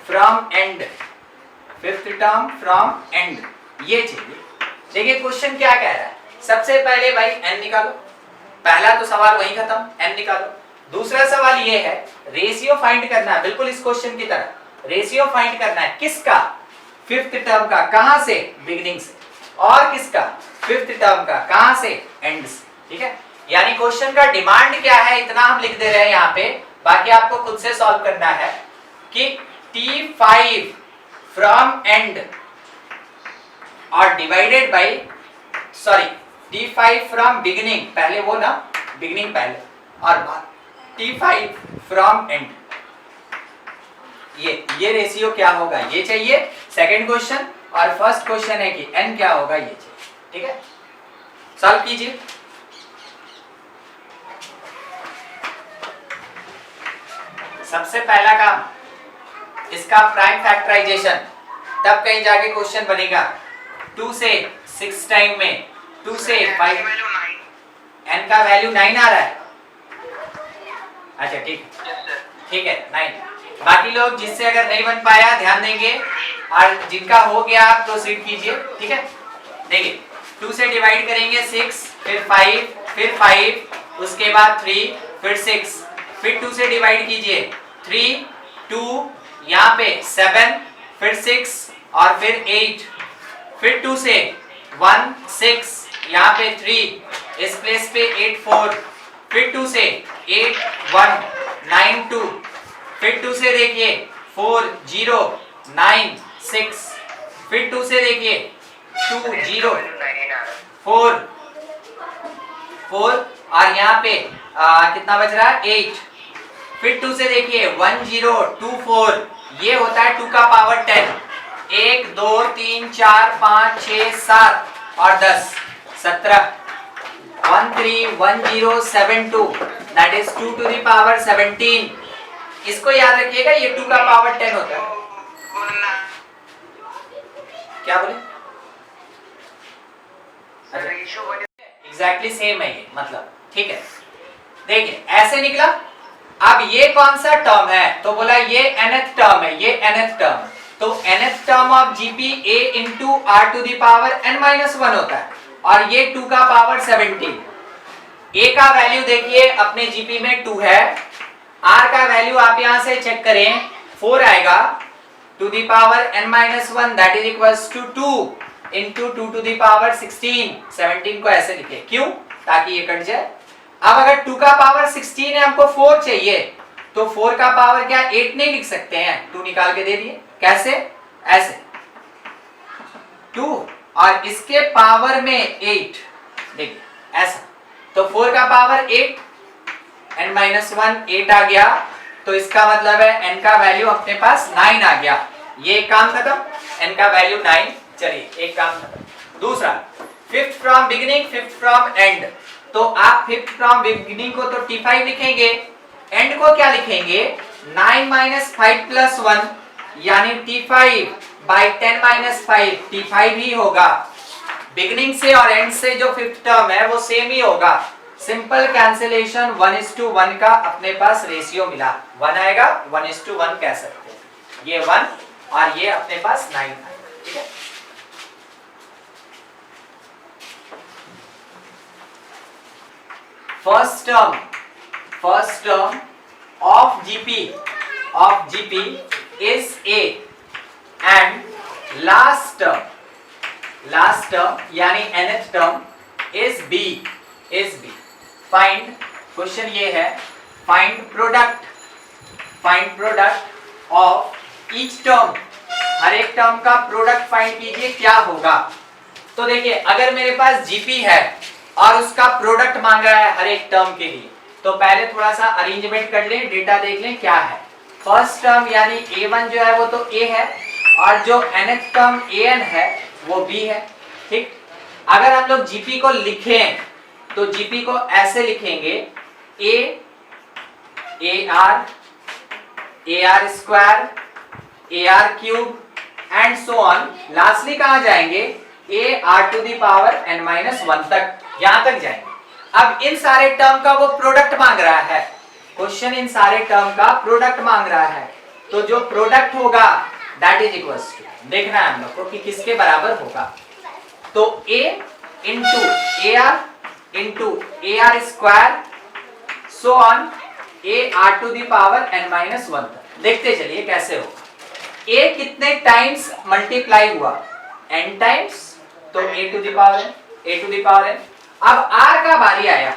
from end, ये चाहिए। देखिए क्वेश्चन क्या कह रहा है, सबसे पहले भाई n निकालो, पहला तो सवाल वही खत्म, n निकालो। दूसरा सवाल ये है, रेशियो फाइंड करना है, बिल्कुल इस क्वेश्चन की तरह रेशियो फाइंड करना है। किसका? फिफ्थ टर्म का। कहां से? बिगिनिंग से। और किसका? फिफ्थ टर्म का। कहां से? एंड से। ठीक है, यानी क्वेश्चन का डिमांड क्या है इतना हम लिख दे रहे हैं यहाँ पे, बाकी आपको खुद से सॉल्व करना है कि T5 फ्रॉम एंड और divided by T5 from beginning, पहले वो ना बिगिनिंग पहले और बाद T5 फ्रॉम एंड, ये रेशियो क्या होगा ये चाहिए सेकंड क्वेश्चन, और फर्स्ट क्वेश्चन है कि n क्या होगा ये चाहिए। ठीक है, सॉल्व कीजिए। सबसे पहला काम इसका प्राइम फैक्टराइजेशन, तब कहीं जाके क्वेश्चन बनेगा। 2 से 6 टाइम में 2 से 5, n का वैल्यू 9 आ रहा है। अच्छा ठीक है 9। बाकी लोग जिससे अगर नहीं बन पाया ध्यान देंगे, और जिनका हो गया आप प्रोसीड कीजिए। ठीक है, देखिए 2 से डिवाइड करेंगे 6, फिर 5, फिर 5, उसके बाद 3, फिर 6, फिर 2 से डिवाइड कीजिए 3, 2, यहाँ पे 7, फिर 6 और फिर 8, फिर 2 से 1, 6, यहाँ पे 3, इस प्लेस पे 8, 4, फिर 2 से 8, 1, 9, 2, फिर 2 से देखिए 4, 0, 9, 6, फिर 2 से देखिए 2, 0, 4, 4 और यहाँ पे कितना बच रहा है 8, फिर 2 से देखिए 1, 0, 2, 4, ये होता है 2 का पावर 10, 1, 2, 3, 4, 5, 6, 7 और 10, 17, 1, 3, 1, 0, 7, 2, that is 2 to the power 17। इसको याद रखिएगा, ये 2 का पावर 10 होता है। क्या बोले? एग्जैक्टली सेम है ये, मतलब ठीक है। देखिए ऐसे निकला। अब ये कौन सा टर्म है, तो बोला ये nth टर्म है, ये nth टर्म, तो nth term of GP a into R to the power n-1 होता है, और ये 2 का पावर 17। a का वैल्यू देखिए अपने जीपी में 2 है, r का वैल्यू आप यहां से चेक करें 4 आएगा, to the power n-1 that is equals to 2 into 2 to the power 16। 17 को ऐसे लिखे, क्यों? ताकि ये कट जाए। अब अगर 2 का पावर 16 है, हमको 4 चाहिए, तो 4 का पावर क्या 8 नहीं लिख सकते हैं? 2 निकाल के दे दिए। कैसे? ऐसे 2 और इसके पावर में 8, देखिए ऐसा, तो 4 का पावर 8, n-1 8 आ गया, तो इसका मतलब है n का वैल्यू अपने पास 9 आ गया। ये काम खत्म, n का वैल्यू 9। चलिए एक काम खत्म। दूसरा, fifth from beginning, fifth from and, तो आप फिफ्थ फ्रॉम बिगिनिंग को तो T5 लिखेंगे, एंड को क्या लिखेंगे 9 - 5 + 1, यानी T5 by 10 - 5 T5 ही होगा। बिगिनिंग से और एंड से जो फिफ्थ टर्म है वो सेम ही होगा। सिंपल कैंसिलेशन 1:1 का अपने पास रेशियो मिला, 1 आएगा, 1:1 कह सकते हैं। ये 1 और ये अपने पास 9 आएगा। ठीक है, first term of GP is A and last term यानी nth term is B। Find, question ये है find product of each term, हर एक टर्म का प्रोडक्ट फाइंड कीजिए क्या होगा। तो देखिए अगर मेरे पास जीपी है और उसका प्रोडक्ट मांग रहा है हर एक टर्म के लिए, तो पहले थोड़ा सा अरेंजमेंट कर लें, डेटा देख लें क्या है। फर्स्ट टर्म यानी A1 जो है वो तो A है, और जो nth टर्म AN है वो B है। ठीक, अगर हम लोग जीपी को लिखें तो जीपी को ऐसे लिखेंगे A AR square AR³ and so on, lastly कहां जाएंगे AR⁻n - 1 तक, यहां तक जाएंगे। अब इन सारे टर्म का वो प्रोडक्ट मांग रहा है, क्वेश्चन इन सारे टर्म का प्रोडक्ट मांग रहा है, तो जो प्रोडक्ट होगा दैट इज इक्वल्स टू, देखना है हम लोग को कि किसके बराबर होगा, तो A into AR square so on AR⁻n - 1 तक। देखते चलिए कैसे होगा। A कितने टाइम्स मल्टीप्लाई हुआ, n टाइम्स, तो A⁻n। अब R का बारी आया,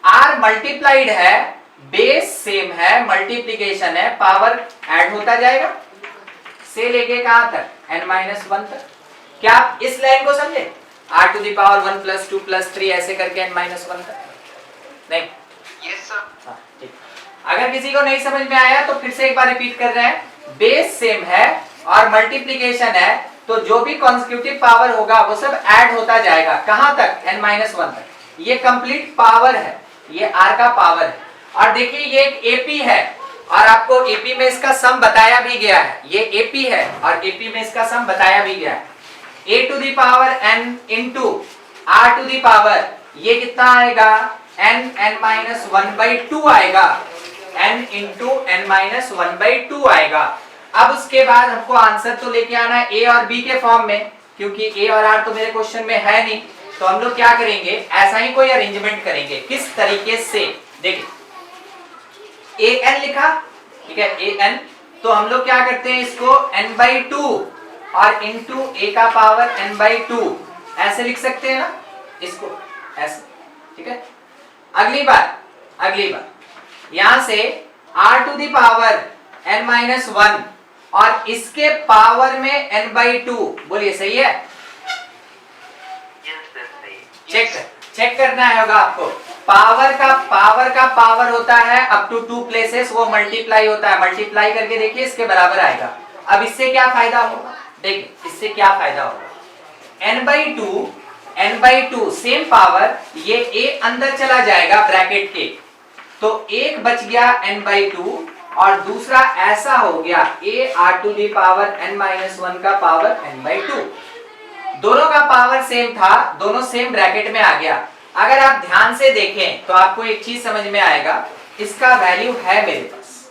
R मल्टीप्लाइड है, बेस सेम है, मल्टीप्लिकेशन है, पावर ऐड होता जाएगा से लेके कहां तक n - 1 तक। क्या आप इस लाइन को समझे? r to the power 1 plus 2 plus 3 ऐसे करके n माइनस 1 तक? नहीं? Yes sir. हाँ, ठीक। अगर किसी को नहीं समझ में आया तो फिर से एक बार रिपीट कर रहे हैं, बेस सेम है और मल्टीप्लीकेशन है तो जो भी कॉन्स्टिट्यूटिव पावर होगा वो सब ऐड होता जाएगा, कहां तक? n-1 तक। ये कंप्लीट पावर है, ये r का पावर है। और देखिए ये एक एपी है और आपको एपी में इसका सम बताया भी गया है, ये एपी है और एपी में इसका सम बताया भी गया है। a to the power n into r to the power, ये कितना आएगा? n-1/2 आएगा, n इंटू n-1/2 आएगा। अब उसके बाद हमको आंसर तो लेके आना है a और b के फॉर्म में, क्योंकि a और r तो मेरे क्वेश्चन में है नहीं, तो हम लोग क्या करेंगे, ऐसा ही कोई अरेंजमेंट करेंगे। किस तरीके से? देखिए an लिखा, ठीक है, an, तो हम लोग क्या करते हैं, इसको n/2 और इंटू a का पावर n/2 ऐसे लिख सकते हैं ना, इसको ऐसे, ठीक है। अगली बार यहां से r to the power n-1 और इसके पावर में n/2, बोलिए सही है? यस सर सही। चेक करना होगा आपको। पावर का पावर होता है अप टू 2 प्लेसेस, वो मल्टीप्लाई होता है, मल्टीप्लाई करके देखिए इसके बराबर आएगा। अब इससे क्या फायदा होगा, देखिए इससे क्या फायदा होगा, n/2 सेम पावर, ये a अंदर चला जाएगा ब्रैकेट के, तो एक बच गया n/2 और दूसरा ऐसा हो गया a r to the power n-1 का पावर n/2। दोनों का पावर सेम था, दोनों सेम ब्रैकेट में आ गया। अगर आप ध्यान से देखें तो आपको एक चीज समझ में आएगा, इसका वैल्यू है मेरे पास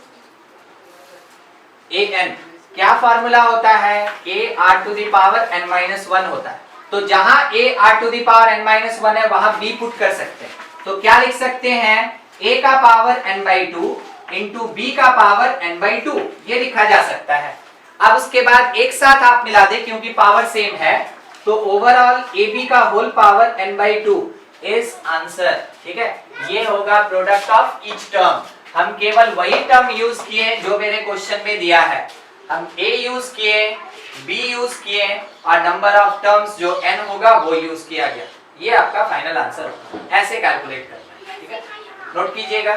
an, क्या फार्मूला होता है, a r to the power n-1 होता है, तो जहां a r to the power n-1 है वहां b पुट कर सकते हैं। तो क्या लिख सकते हैं, a का पावर n/2 इंटू b का पावर n/2, ये लिखा जा सकता है। अब उसके बाद एक साथ आप मिला दें, क्योंकि पावर सेम है, तो ओवरऑल ab का whole power n/2 is answer, ठीक है। ये होगा प्रोडक्ट ऑफ ईच टर्म। हम केवल वही टर्म यूज किए जो मेरे क्वेश्चन में दिया है, हम a यूज किए, b यूज किए और नंबर ऑफ टर्म्स जो n होगा वो यूज किया गया। ये आपका फाइनल आंसर होगा, ऐसे कैलकुलेट करना है, ठीक है, नोट कीजिएगा।